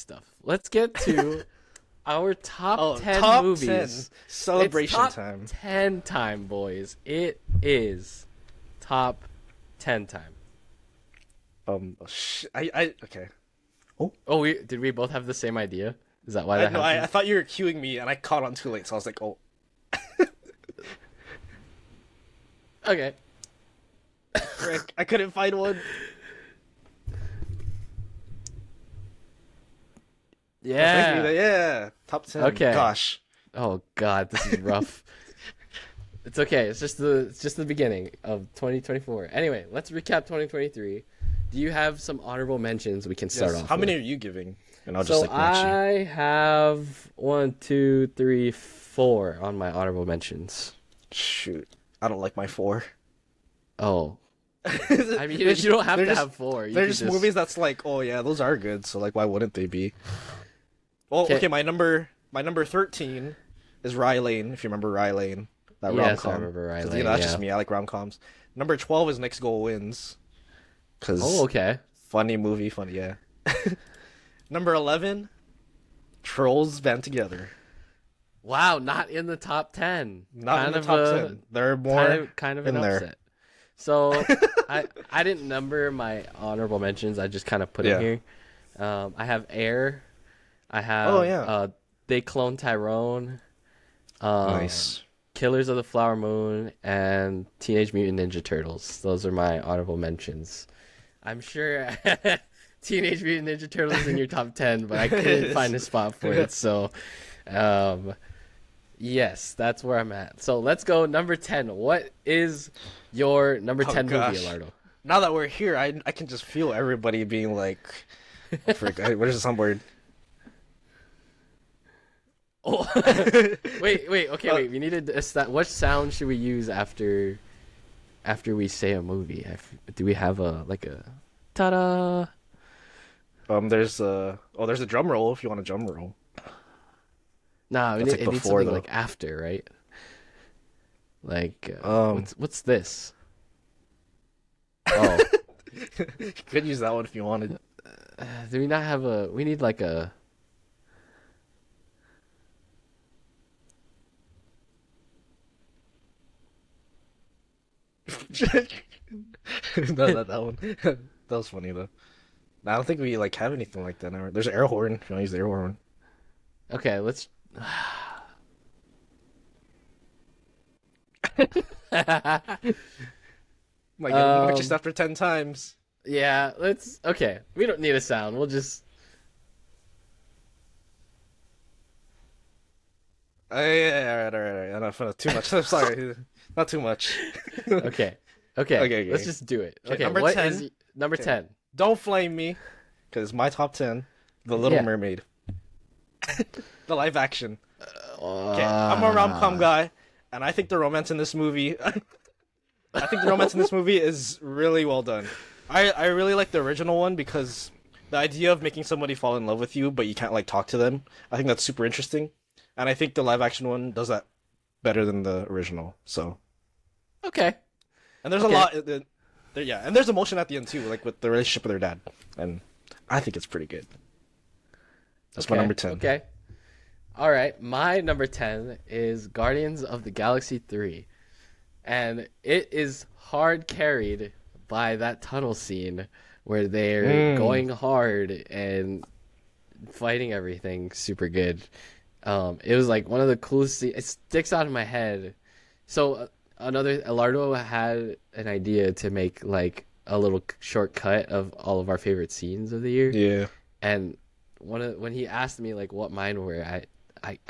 stuff. Let's get to our top 10 top movies. 10. Celebration it's top time. 10 time, boys. It is top 10 time. Okay. Oh, did we both have the same idea? Is that why I that know. I happened? thought you were cueing me, and I caught on too late, so I was like, oh. Okay. Frick, I couldn't find one. Yeah. Yeah. Top 10. Okay. Gosh. Oh God, this is rough. It's okay. It's just the beginning of 2024. Anyway, let's recap 2023. Do you have some honorable mentions we can start off How with? many are you giving? And I'll So just match you. I have 1, 2, 3, 4 on my honorable mentions. Shoot. I don't like my 4. Oh, I mean, you don't have to have 4. You They're could just movies that's like, oh yeah, those are good. So like, why wouldn't they be? Well, okay. My number 13 is Rye Lane. If you remember Rye Lane, that Yes, rom-com. I remember Rye 'Cause, Lane, that's yeah. just me. I like rom-coms. Number 12 is Next Goal Wins. Oh, okay. Funny movie, funny, yeah. Number 11, Trolls Band Together. Wow, not in the top 10. Not in the top 10. There are more kind of in an there. upset. So I didn't number my honorable mentions. I just kind of put it here. I have Air. I have They Clone Tyrone. Nice. Killers of the Flower Moon and Teenage Mutant Ninja Turtles. Those are my honorable mentions. I'm sure Teenage Mutant Ninja Turtles is in your top 10, but I couldn't find a spot for it. So, yes, that's where I'm at. So let's go number 10. What is your number 10 movie, Elardo? Now that we're here, I can just feel everybody being like, frick, what is the soundboard? Oh, wait. We needed what sound should we use after we say a movie? Do we have a ta-da? There's a drum roll if you want a drum roll. Nah, it needs before, something though. like after, right? Like, what's this? Oh, You could use that one if you wanted. do we not have a? We need like a. No, not that one. That was funny though. I don't think we like have anything like that now. There's an air horn if you want to use the air horn. Okay, let's. My God, just after 10 times. Yeah, let's. Okay, we don't need a sound. We'll just. Yeah, all right. Enough. Too much. I'm sorry. Not too much. Okay. Let's just do it. Okay, number what 10. is number 10? Don't flame me, because my top 10, The Little Mermaid. The live action. Okay, I'm a rom-com guy, and I think the romance in this movie... I think the romance in this movie is really well done. I really like the original one because the idea of making somebody fall in love with you, but you can't like talk to them, I think that's super interesting. And I think the live action one does that better than the original. So, Okay. and there's a lot, and there's emotion at the end too, like with the relationship with their dad, and I think it's pretty good. That's my number 10. Okay. All right, my number 10 is Guardians of the Galaxy 3. And it is hard carried by that tunnel scene where they're going hard and fighting everything super good. It was like one of the coolest scenes. It sticks out in my head. So Elardo had an idea to make like a little shortcut of all of our favorite scenes of the year. Yeah. And when he asked me like what mine were,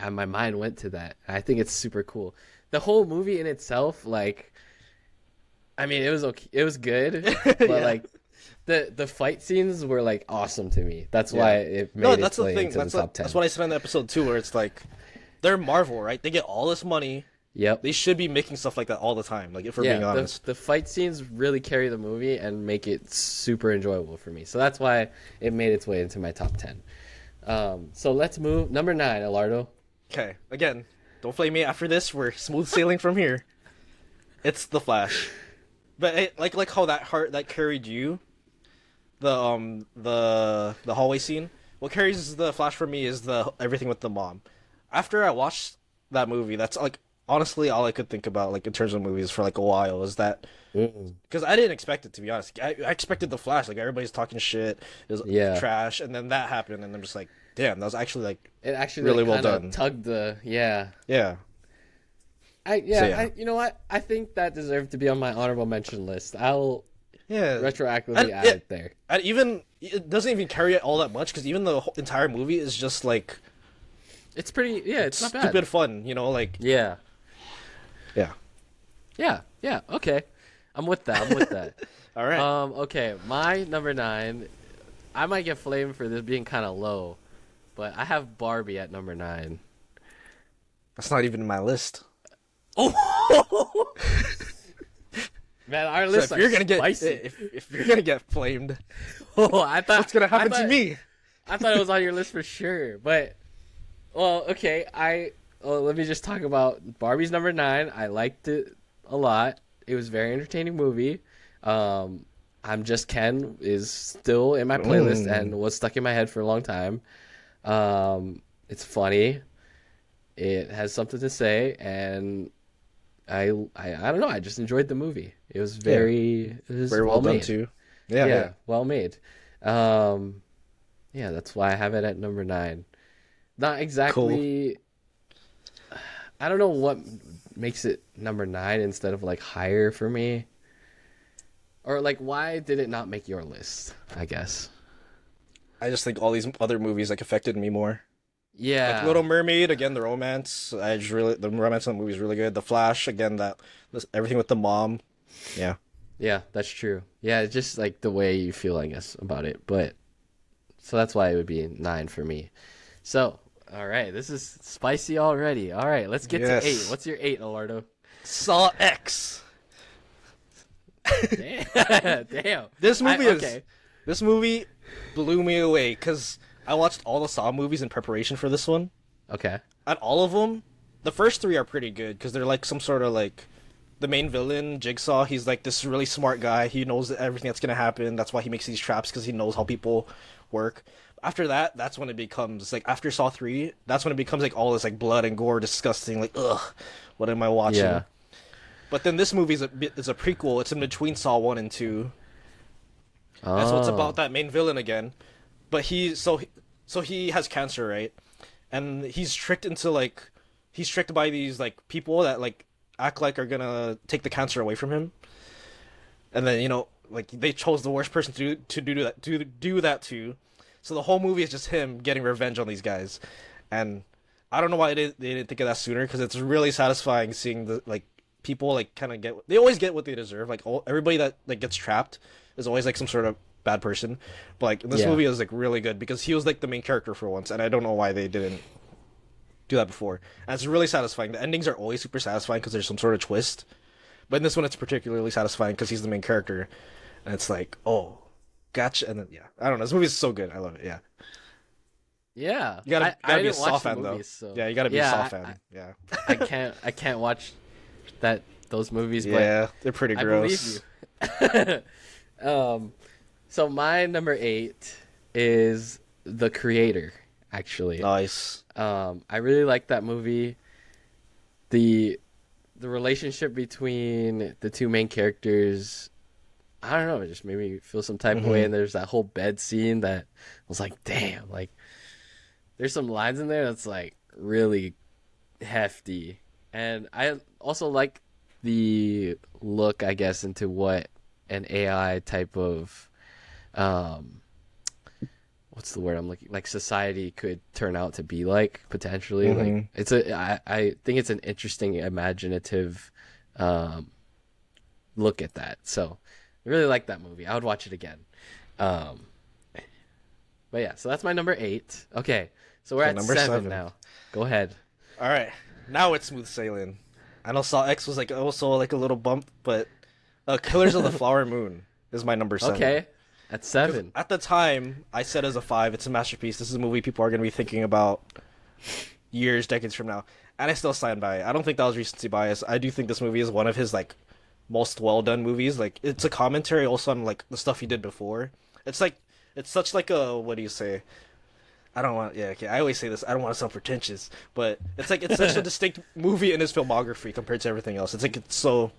my mind went to that. I think it's super cool. The whole movie in itself, like, I mean, it was okay. It was good, but like, the fight scenes were like awesome to me. That's why it made its way into the top 10. That's what I said in the episode too, where it's like, they're Marvel, right? They get all this money. Yep. They should be making stuff like that all the time. Like, if we're being honest, the fight scenes really carry the movie and make it super enjoyable for me. So that's why it made its way into my top 10. So let's move number 9, Elardo. Okay, again, don't flame me after this. We're smooth sailing from here. It's The Flash, but like how that carried you, the hallway scene what carries the Flash for me is the everything with the mom. After I watched that movie, that's like honestly all I could think about like in terms of movies for like a while is that Mm. because I didn't expect it to be honest. I expected the Flash, like everybody's talking shit, it was Yeah. trash, and then that happened, and I'm just like, damn, that was actually like It actually really like well kind of done. tugged the yeah. Yeah. So Yeah, yeah, you know what? I think that deserved to be on my honorable mention list. I'll yeah, retroactively and add it it there. and even it doesn't even carry it all that much because even the whole entire movie is just like It's pretty yeah, it's not bad. stupid fun, you know, like Yeah. yeah. Yeah. Yeah. Okay. I'm with that. I'm with that. All right, Okay, my number 9, I might get flamed for this being kind of low, but I have Barbie at number 9. that's not even in my list. Oh. Man, our So lists if are you're gonna get spicy. if you're gonna get flamed, Oh, I thought what's gonna happen I to thought, me? I thought it was on your list for sure, but well, okay. Let me just talk about Barbie's number 9. I liked it a lot. It was a very entertaining movie. I'm Just Ken is still in my playlist and was stuck in my head for a long time. It's funny. It has something to say, and I don't know. I just enjoyed the movie. It was it was Very well done made. too. Yeah, yeah. Well made. Um, yeah, that's why I have it at number 9. Not Cool. exactly. I don't know what makes it number 9 instead of like higher for me, or like why did it not make your list? I guess. I just think all these other movies like affected me more. Like Yeah, Little Mermaid, again, the romance. The romance in the movie is really good. The Flash, again, everything with the mom. Yeah. yeah, that's true. Yeah, it's just like the way you feel, I guess, about it. But so that's why it would be 9 for me. So, all right, this is spicy already. All right, let's get to 8. Yes. What's your 8, Elardo? Saw X. Damn. Damn. This movie is Okay. this movie blew me away because I watched all the Saw movies in preparation for this one, Okay. and all of them, the first three are pretty good because they're like some sort of like the main villain, Jigsaw. He's like this really smart guy. He knows everything that's gonna happen. That's why he makes these traps because he knows how people work. After that, that's when it becomes like after Saw 3, that's when it becomes like all this like blood and gore, disgusting. Like ugh, what am I watching? Yeah. But then this movie is a prequel. It's in between Saw 1 and 2. And so it's Oh. about that main villain again. But so he has cancer, right? And he's tricked by these like people that like act like are gonna take the cancer away from him. And then, like they chose the worst person to do that to. So the whole movie is just him getting revenge on these guys. And I don't know why they didn't think of that sooner because it's really satisfying seeing the like people like kind of they always get what they deserve. Like everybody that like gets trapped is always like some sort of bad person. But like this Yeah. movie is like really good because he was like the main character for once, and I don't know why they didn't do that before. And it's really satisfying. The endings are always super satisfying because there's some sort of twist. But in this one, it's particularly satisfying because he's the main character, and it's like, oh, gotcha. And then yeah, I don't know. This movie is so good. I love it. Yeah, Yeah. you gotta I be a didn't Saw watch the fan though. movies, so Yeah, you gotta be a yeah, Saw fan. Yeah, I can't watch those movies, but yeah, they're pretty I gross. believe you. So my number 8 is The Creator, actually. Nice. I really like that movie. The relationship between the two main characters, I don't know, it just made me feel some type of way. And there's that whole bed scene that was like, damn, like there's some lines in there that's like really hefty. And I also like the look, I guess, into what an AI type of what's the word I'm looking like society could turn out to be like potentially. Like I think it's an interesting imaginative look at that. So I really like that movie. I would watch it again. Um but yeah, so that's my number 8. Okay. So we're Okay, at number 7 7. now. Go ahead. All right, now it's smooth sailing. I know Saw X was like also like a little bump, but Killers of the Flower Moon is my number 7. Okay. At 7. At the time, I said as a 5, it's a masterpiece. This is a movie people are going to be thinking about years, decades from now. And I still stand by it. I don't think that was recency bias. I do think this movie is one of his like most well done movies. Like it's a commentary also on like the stuff he did before. It's like it's such like a what do you say? I don't want. Yeah, okay. I always say this. I don't want to sound pretentious, but it's like it's such a distinct movie in his filmography compared to everything else. It's like it's so.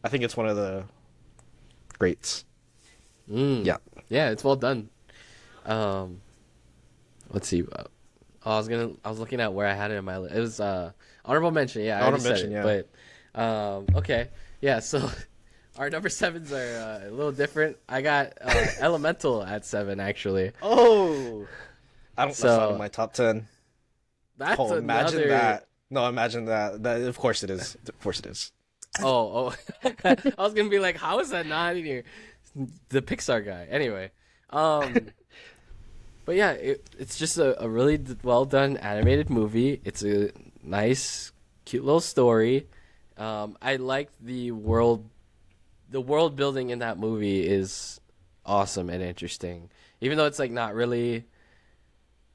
I think it's one of the greats. Mm. Yeah. Yeah, it's well done. Um, let's see. I was looking at where I had it in my list. It was honorable mention. Yeah, I already Honorable said mention. it. Yeah. But okay. Yeah, so our number sevens are a little different. I got Elemental at 7 actually. Oh, I don't. That's not in So my top 10. that's Oh, imagine another. that. No, imagine that. That of course it is. Of course it is. Oh, oh. I was gonna be like, how is that not in here? The Pixar guy. Anyway, um, but yeah, it's just a really well done animated movie. It's a nice, cute little story. I like the world building in that movie is awesome and interesting. Even though it's like not really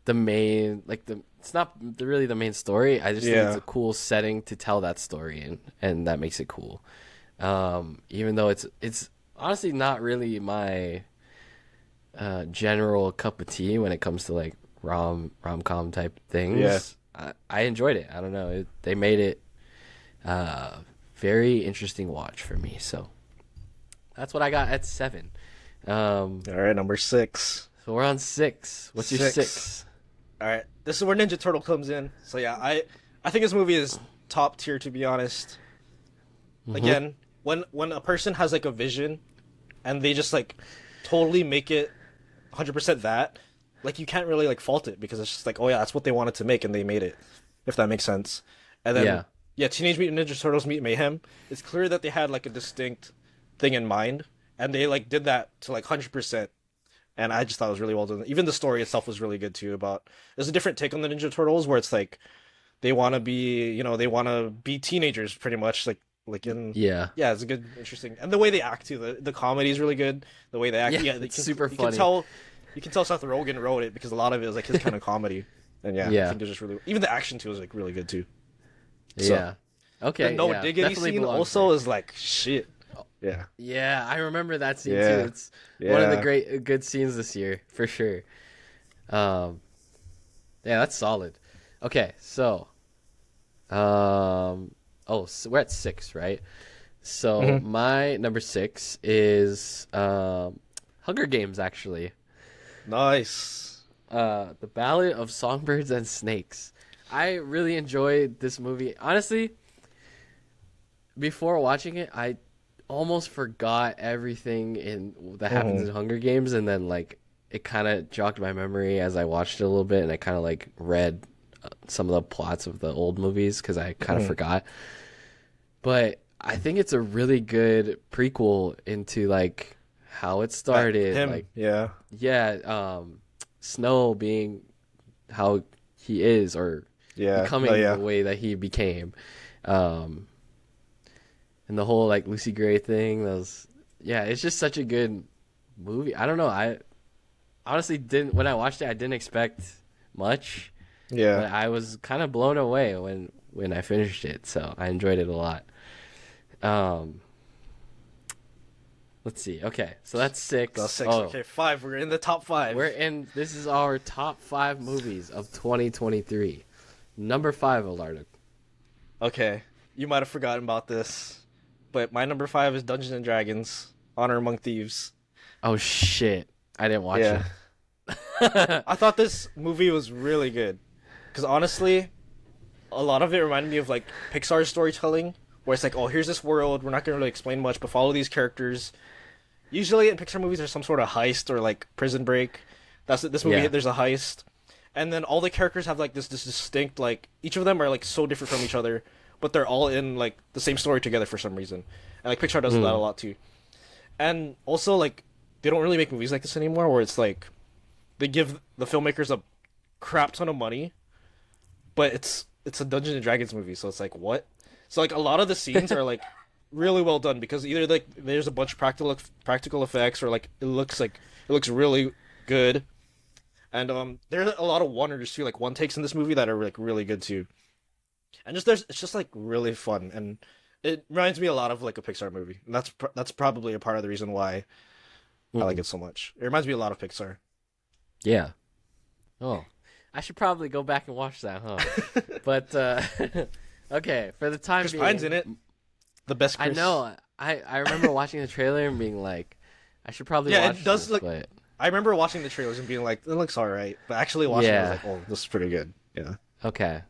the main, like it's not really the main story. I just think it's Yeah. a cool setting to tell that story in, and that makes it cool. Even though it's honestly not really my general cup of tea when it comes to like rom com type Yeah. things. I enjoyed it. I don't know. They made it uh, very interesting watch for me. So that's what I got at 7. All right, number 6. So we're on 6. What's your 6? All right, this is where Ninja Turtle comes in. So yeah, I think this movie is top tier to be honest. Again, when a person has like a vision, and they just like totally make it 100% that, like you can't really like fault it because it's just like, oh yeah, that's what they wanted to make and they made it, if that makes sense. And then Yeah. yeah, Teenage Mutant Ninja Turtles Meet Mayhem. It's clear that they had like a distinct thing in mind, and they like did that to like 100%. And I just thought it was really well done. Even the story itself was really good too. About there's a different take on the Ninja Turtles where it's like they want to be, they want to be teenagers pretty much, like in Yeah. yeah, it's a good, interesting, and the way they act too. The comedy is really good. The way they act, Yeah, yeah, it's super you funny. you can tell Seth Rogen wrote it because a lot of it is like his kind of comedy. And yeah, I Yeah. think it's just really, even the action too is like really good too. So, Yeah. Okay. the no Yeah. diggity Definitely scene belongs also there. is like shit. Yeah, Yeah, I remember that scene too. yeah, It's one of the yeah. good scenes this year for sure. Um, yeah, that's solid. Okay, so so we're at 6, right? So Hmm. my number 6 is Hunger Games actually. Nice. The Ballad of Songbirds and Snakes. I really enjoyed this movie. Honestly, before watching it, I almost forgot everything that happens Hmm. in Hunger Games, and then like it kind of jogged my memory as I watched it a little bit, and I kind of like read some of the plots of the old movies because I kind of Hmm. forgot. But I think it's a really good prequel into like how it That started. him, Like, yeah, yeah, Snow being how he is or yeah, no, becoming the yeah, way that he became. Um, and the whole like Lucy Gray thing. Yeah, it's just such a good movie. I don't know. I honestly didn't when I watched it. I didn't expect much, yeah. but I was kind of blown away when I finished it. So I enjoyed it a lot. Um, let's see. Okay, so that's That's 6. 6. Oh, Okay, 5. We're in the top 5. we're in. This is our top 5 movies of 2023. Number 5, Elardo. Okay, you might have forgotten about this, but my number 5 is Dungeons and Dragons: Honor Among Thieves. Oh shit! I didn't watch Yeah, it. I thought this movie was really good because honestly, a lot of it reminded me of like Pixar storytelling, where it's like, oh, here's this world. We're not gonna really explain much, but follow these characters. Usually in Pixar movies, there's some sort of heist or like prison break. That's it. This movie. Yeah. There's a heist, and then all the characters have like this distinct, like each of them are like so different from each other, but they're all in like the same story together for some reason. And like Pixar does that a Mm. lot too. And also like they don't really make movies like this anymore, where it's like they give the filmmakers a crap ton of money, but it's a Dungeons and Dragons movie, so it's like what? So like a lot of the scenes are like really well done because either like there's a bunch of practical effects, or like it looks really good. And there's a lot of wonders too, like one takes in this movie that are like really good too. And just there's it's just like really fun, and it reminds me a lot of like a Pixar movie. And that's probably a part of the reason why I like Mm. it so much. It reminds me a lot of Pixar. Yeah. Oh, I should probably go back and watch that, huh? But okay, for the time Chris being, Pine's in it. The best I Chris. know. I remember watching the trailer and being like, I should probably Yeah, it watch does this, look. but I remember watching the trailers and being like, it looks alright. But actually watching it, I was yeah. like, oh, this is pretty good. Yeah. Okay.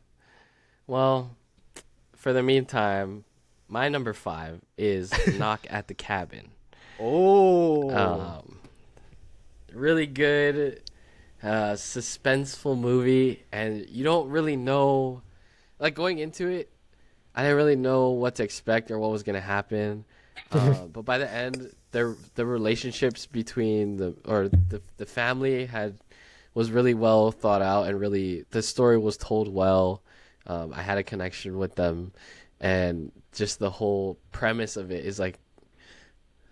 Well, for the meantime, my number 5 is Knock at the Cabin. Oh. Um, really good, suspenseful movie, and you don't really know, like going into it, I didn't really know what to expect or what was gonna happen. But by the end, the relationships between the family was really well thought out, and really the story was told well. I had a connection with them, and just the whole premise of it is like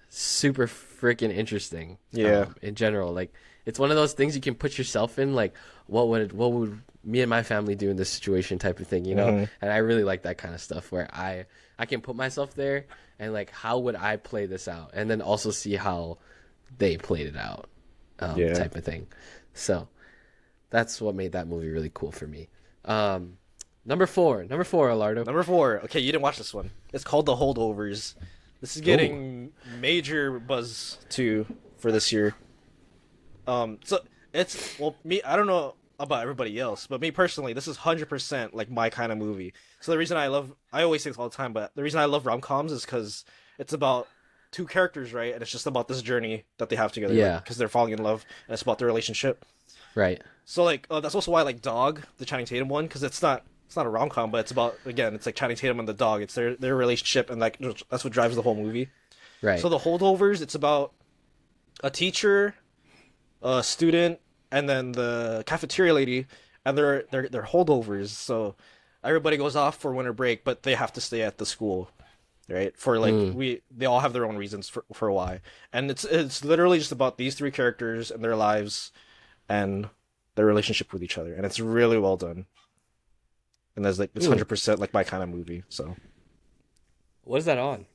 super freaking interesting. Yeah. In general, like it's one of those things you can put yourself in, like what would me and my family do in this situation type of thing, you know? And I really like that kind of stuff where I can put myself there and like how would I play this out, and then also see how they played it out, Yeah. type of thing. So that's what made that movie really cool for me. Number four, Elardo. Number 4. Okay, you didn't watch this one. It's called The Holdovers. This is getting major buzz too for this year. So it's me. I don't know about everybody else, but me personally, this is 100% like my kind of movie. So the reason I always say this all the time, but the reason I love rom-coms is because it's about two characters, right? And it's just about this journey that they have together. Yeah. Because they're falling in love, and it's about their relationship. Right. So like that's also why I like Dog, the Channing Tatum one, because it's not a rom com, but it's about, again, it's like Channing Tatum and the dog. It's their relationship, and like that's what drives the whole movie. Right. So The Holdovers, it's about a teacher, a student, and then the cafeteria lady, and they're holdovers. So everybody goes off for winter break, but they have to stay at the school, right? For like they all have their own reasons for why, and it's literally just about these three characters and their lives, and their relationship with each other, and it's really well done. And there's like it's 100% like my kind of movie. So What is that on?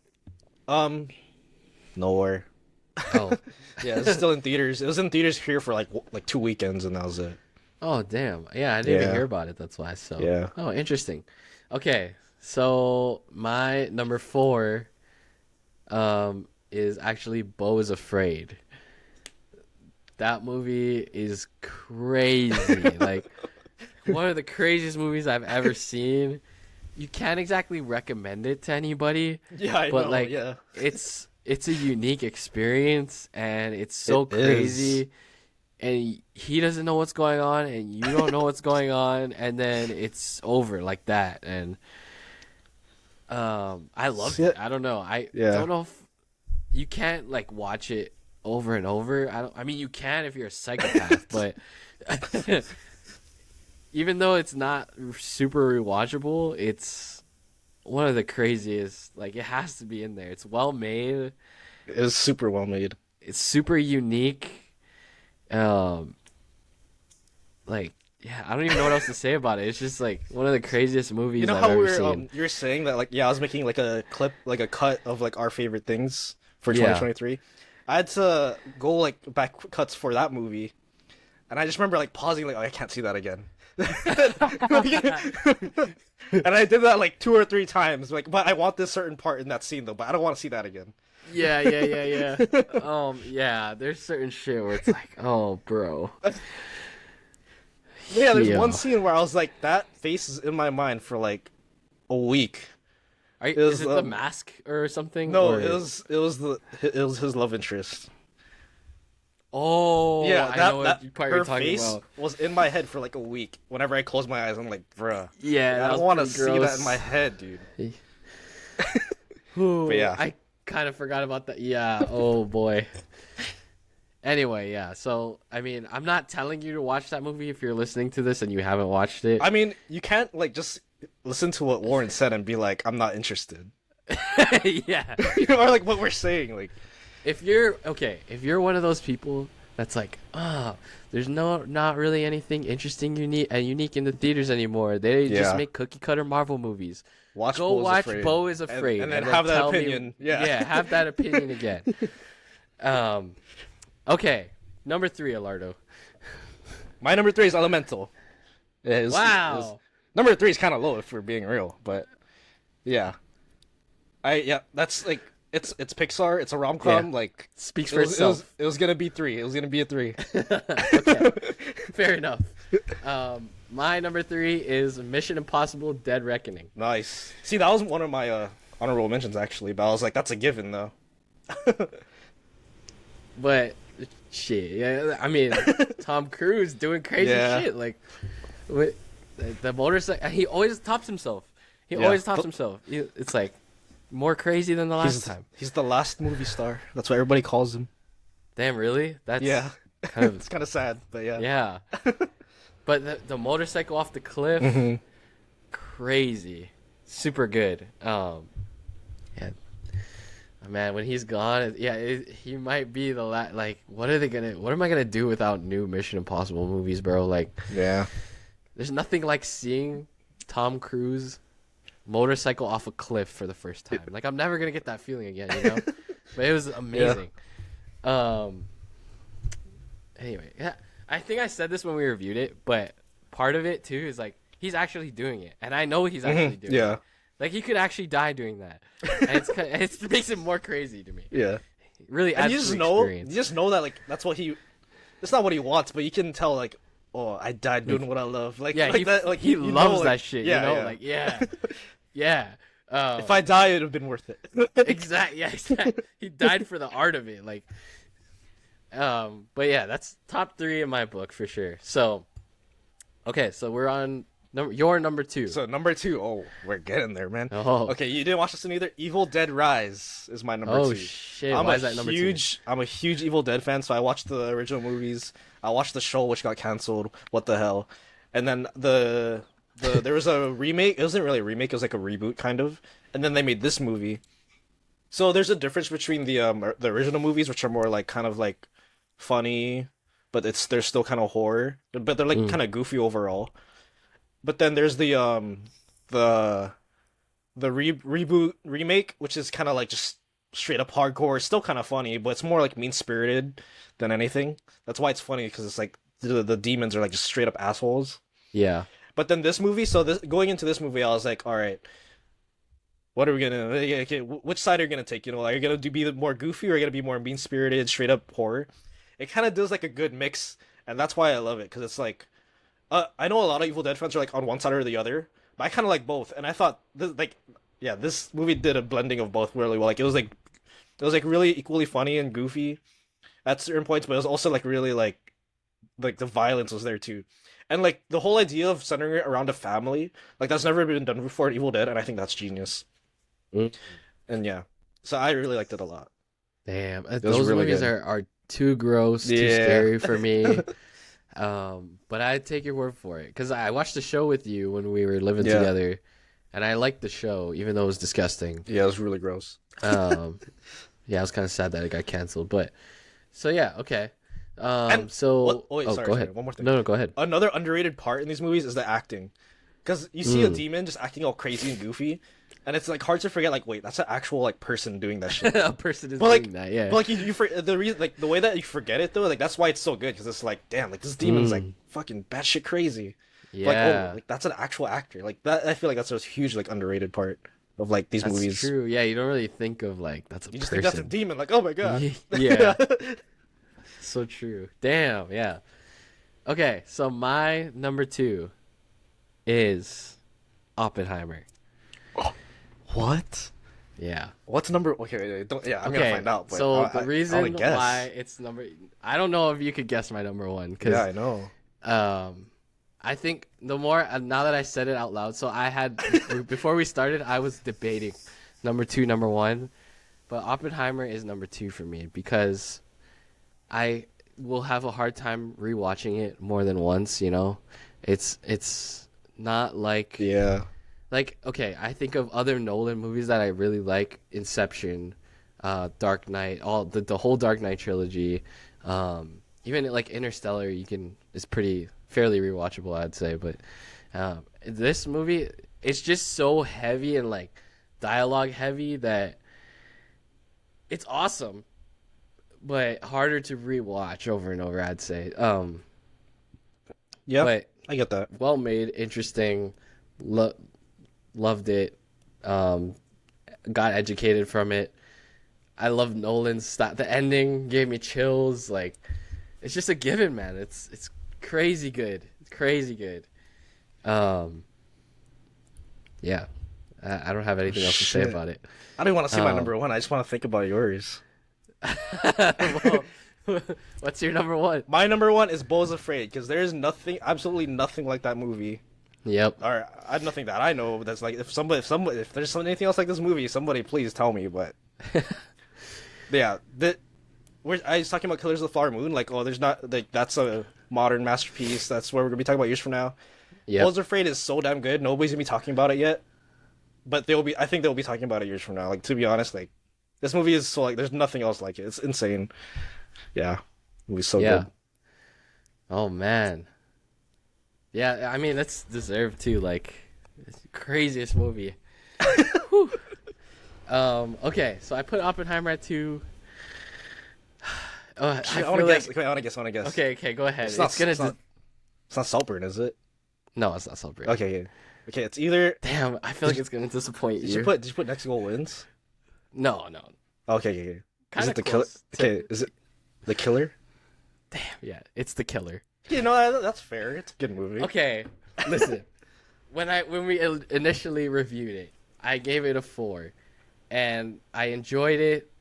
Nowhere. Oh. Yeah, it's still in theaters. It was in theaters here for like 2 weekends, and that was it. Oh, damn. Yeah, I didn't even hear about it. That's why. So. Yeah. Oh, interesting. Okay, so my number 4, is actually Beau is Afraid. That movie is crazy. Like, one of the craziest movies I've ever seen. You can't exactly recommend it to anybody. Yeah, I but know. like, Yeah. it's a unique experience, and it's so It crazy. is. And he doesn't know what's going on, and you don't know what's going on, and then it's over like that. And I loved it. I don't know. I don't know if you can't like watch it over and over. I mean, you can if you're a psychopath, but even though it's not super rewatchable, it's one of the craziest. Like, it has to be in there. It's well made. It is super well made. It's super unique. Like, yeah, I don't even know what else to say about it. It's just like one of the craziest movies I've ever seen. You're saying that, like, yeah, I was making like a clip, like a cut of like our favorite things for 2023. I had to go like back cuts for that movie, and I just remember like pausing, like, oh, I can't see that again. And I did that like 2 or 3 times, like, but I want this certain part in that scene though, but I don't want to see that again. Yeah. Yeah, there's certain shit where it's like, oh, bro. Yeah, there's one scene where I was like, that face is in my mind for like a week. Is it The Mask or something? No, or... it was his love interest. Oh, yeah, I know what part her you're talking face about. was in my head for like a week. Whenever I close my eyes, I'm like, bruh. Yeah, I don't want to see that in my head, dude. But yeah, I kind of forgot about that. Yeah. Oh boy. Anyway, yeah. So, I mean, I'm not telling you to watch that movie if you're listening to this and you haven't watched it. I mean, you can't like just listen to what Warren said and be like, I'm not interested. Yeah. Or like what we're saying, like. If you're one of those people that's like, there's not really anything interesting, unique in the theaters anymore. They just make cookie cutter Marvel movies. Watch Beau is Afraid, and then have that opinion. Yeah, have that opinion again. Okay, number 3, Elardo. My number three is Elemental. Wow. Number three is kind of low if we're being real, but yeah, that's like it's Pixar. It's a rom com. Yeah. Like Speaks for itself. it was gonna be three. It was gonna be a three. Okay. Fair enough. My number three is Mission Impossible: Dead Reckoning. Nice. See, that was one of my honorable mentions actually, but I was like, that's a given though. But shit, yeah. I mean, Tom Cruise doing crazy Yeah. shit. Like with the motorcycle, he always tops himself. He Yeah. always tops himself. It's like more crazy than the last time. He's the last movie star. That's what everybody calls him. Damn, really? That's Yeah. kind of It's kind of sad, but yeah. yeah. But the motorcycle off the cliff, Mm-hmm. crazy, super good. Yeah, man, when he's gone, he might be the like. What am I gonna do without new Mission Impossible movies, bro? Like, Yeah. there's nothing like seeing Tom Cruise motorcycle off a cliff for the first time. Like, I'm never gonna get that feeling again, you know. But it was amazing. Anyway, yeah, I think I said this when we reviewed it, but part of it too is like he's actually doing it, and I know he's actually doing Yeah. it. Like, he could actually die doing that, and it makes it more crazy to me. Yeah. It really And adds you to just the know, experience. you just know that like that's what he. It's not what he wants, but you can tell like, oh, I died doing what I love. Like, Yeah, like he that, like he you know, loves like- that shit. Yeah, you know, yeah. like yeah. If I die, it'd have been worth it. Exactly. Yeah, exactly. He died for the art of it. Like, but yeah, that's top three in my book for sure. So, okay, so we're on your number two. So number two, oh, we're getting there, man. Oh. Okay, you didn't watch this one either. Evil Dead Rise is my number Oh two. shit! I'm Why a is that number huge, I'm a huge Evil Dead fan, so I watched the original movies. I watched the show, which got canceled. What the hell? And then there was a remake. It wasn't really a remake. It was like a reboot, kind of. And then they made this movie. So there's a difference between the original movies, which are more like kind of like funny, but they're still kind of horror, but they're like kind of goofy overall. But then there's the reboot remake, which is kind of like just straight up hardcore. It's still kind of funny, but it's more like mean spirited than anything. That's why it's funny because it's like the demons are like just straight up assholes. two? Yeah. But then this movie, going into this movie, I was like, all right, what are we gonna? Okay, which side are you gonna take? You know, are you gonna be more goofy or are you gonna be more mean spirited, straight up horror? It kind of does like a good mix, and that's why I love it because it's like, I know a lot of Evil Dead fans are like on one side or the other, but I kind of like both, and I thought this movie did a blending of both really well. Like it was like really equally funny and goofy at certain points, but it was also like really like the violence was there too. And like the whole idea of centering it around a family, like that's never been done before in Evil Dead, and I think that's genius. Mm. And yeah, so I really liked it a lot. Damn, was those really movies good. are too gross, too Yeah. scary for me. But I take your word for it because I watched the show with you when we were living Yeah. together, and I liked the show even though it was disgusting. Yeah, it was really gross. Yeah, I was kind of sad that it got canceled, but so yeah, okay. And So wait, oh, sorry, go sorry, ahead. one more thing. No, go ahead. Another underrated part in these movies is the acting, because you see a demon just acting all crazy and goofy, and it's like hard to forget. Like, wait, that's an actual like person doing that shit. A person is But like, doing that, yeah. but like the reason, like the way that you forget it though, like that's why it's so good because it's like, damn, like this demon's like fucking batshit crazy. Yeah, Like, oh, like that's an actual actor. Like that, I feel like that's a huge like underrated part of like these that's movies. true. Yeah, you don't really think of like that's a You just person. think that's a demon. Like, oh my god. Yeah. So true. Damn, yeah. Okay, so my number two is Oppenheimer. What? Yeah. What's number? Okay, wait, don't. Yeah, I'm Okay, gonna find out. But so I the reason wanna guess. why it's number, I don't know if you could guess my number one because Yeah, I know. I think the more now that I said it out loud, so I had before we started, I was debating number two, number one, but Oppenheimer is number two for me because I will have a hard time rewatching it more than once. You know, it's not like Yeah. like okay, I think of other Nolan movies that I really like: Inception, Dark Knight, all the whole Dark Knight trilogy, even like Interstellar. Is pretty fairly rewatchable, I'd say. But this movie, it's just so heavy and like dialogue heavy that it's awesome, but harder to rewatch over and over, I'd say. Yeah, but I get that. well made, interesting. Lo- Loved it. Um, got educated from it. I love Nolan's style. The ending gave me chills. Like, it's just a given, man. It's crazy good. It's crazy good. Um, yeah, I don't have anything else to say Shit. about it. I don't want to see my Um, number one. I just want to think about yours. well, what's your number one? My number one is Bo's Afraid because there is nothing, absolutely nothing like that movie. Yep. Or I nothing that I know that's like if there's anything else like this movie, somebody please tell me. But yeah, I was talking about Killers of the Flower Moon. Like, oh, there's not like that's a modern masterpiece. That's what we're gonna be talking about years from now. Yep. Bo's Afraid is so damn good. Nobody's gonna be talking about it yet, but I think they'll be talking about it years from now. Like, to be honest, like this movie is so like there's nothing else like it. It's insane. Yeah, movie's so Yeah. good. Oh man. Yeah, I mean that's deserved too. Like, it's the craziest movie. Whew. Okay, so I put Oppenheimer at 2. I Shit, I feel want to guess. like. Okay, I want to guess. I want to guess. Okay, go ahead. It's not. It's gonna. It's not Saltburn, is it? No, it's not Celebrate. Okay, yeah. Okay, it's either. Damn, I feel like it's gonna disappoint Did you. you put Next Goal Wins? No. Okay, yeah, yeah. Is Kind it of the killer? close. Okay, is it the killer? Damn, yeah, it's The Killer. You know that's fair. It's a good movie. Okay, listen. When we initially reviewed it, I gave it a 4, and I enjoyed it.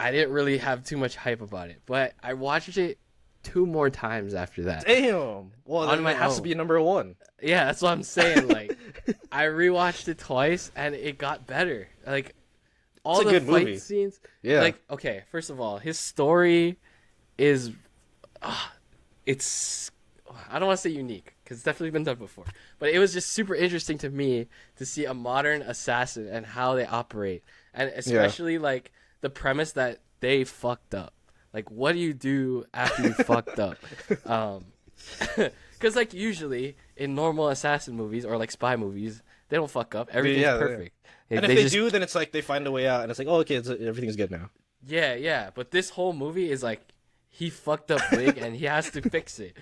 I didn't really have too much hype about it, but I watched it 2 more times after that. Damn. Well, On then my it has to own. be number one. Yeah, that's what I'm saying. Like, I rewatched it twice, and it got better. Like, all It's a the good fight movie. scenes. Yeah. Like, okay, first of all, his story is, it's, I don't want to say unique because it's definitely been done before, but it was just super interesting to me to see a modern assassin and how they operate, and especially like the premise that they fucked up. Like, what do you do after you fucked up? Because like usually in normal assassin movies or like spy movies, they don't fuck up. Everything's Yeah. perfect. And if they do, then it's like they find a way out, and it's like, oh, okay, everything's good now. Yeah. But this whole movie is like he fucked up big and he has to fix it.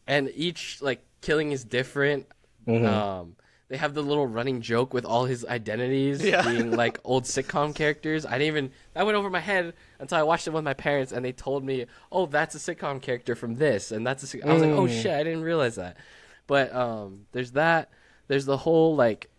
And each like killing is different. Mm-hmm. They have the little running joke with all his identities being like old sitcom characters. That went over my head until I watched it with my parents and they told me, "Oh, that's a sitcom character from this." And I was like, "Oh shit, I didn't realize that." But there's that. There's the whole like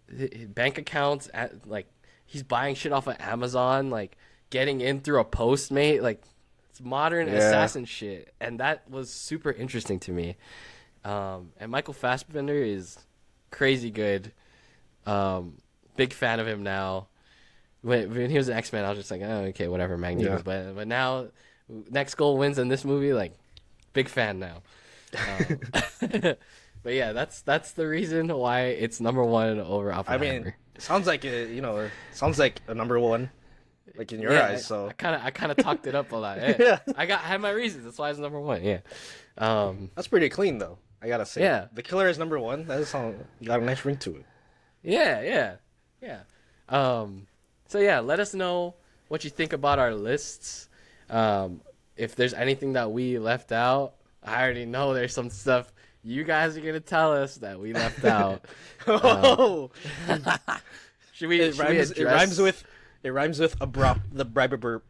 bank accounts like he's buying shit off of Amazon, like getting in through a Postmate, like it's modern assassin shit, and that was super interesting to me. And Michael Fassbender is crazy good. Big fan of him now. When he was an X-Men, I was just like, oh, okay, whatever, Magneto. Yeah. But now, Next Goal Wins in this movie, like, big fan now. But yeah, that's the reason why it's number one over Oppenheimer. I mean, it sounds like sounds like a number one, like in your eyes. So I kind of talked it up a lot. Yeah. I had my reasons. That's why it's number one. Yeah. That's pretty clean though. I gotta say. Yeah. The Killer is number one. That is got a nice ring to it. Yeah. So yeah, let us know what you think about our lists. If there's anything that we left out, I already know there's some stuff you guys are gonna tell us that we left out. Should we? It rhymes with the bribe burp.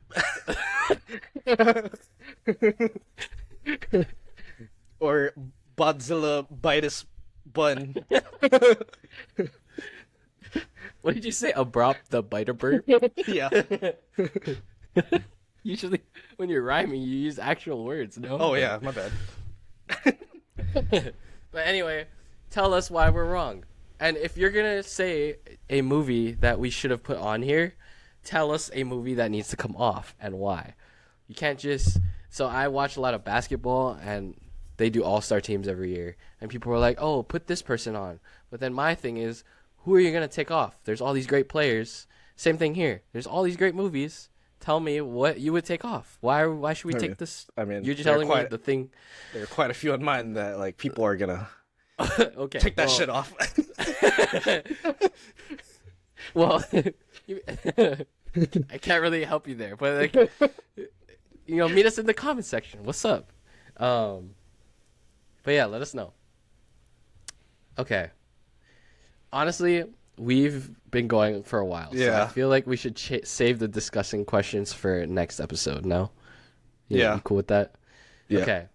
Or Godzilla bitus bun. What did you say? Abrupt the biter burp? Yeah. Usually, when you're rhyming, you use actual words. No. Oh yeah, my bad. But anyway, tell us why we're wrong. And if you're gonna say a movie that we should have put on here, tell us a movie that needs to come off and why. You can't just. So I watch a lot of basketball, and they do all-star teams every year, and people are like, "Oh, put this person on." But then my thing is, who are you gonna take off? There's all these great players. Same thing here. There's all these great movies. Tell me what you would take off. Why should we take this? I mean, you're just telling me the thing. There are quite a few on mine that like people are gonna okay, take that shit off. Well, I can't really help you there, but like, meet us in the comment section. What's up? But yeah, let us know. Okay. Honestly, we've been going for a while, so I feel like we should save the discussing questions for next episode. No? You cool with that? Yeah. Okay.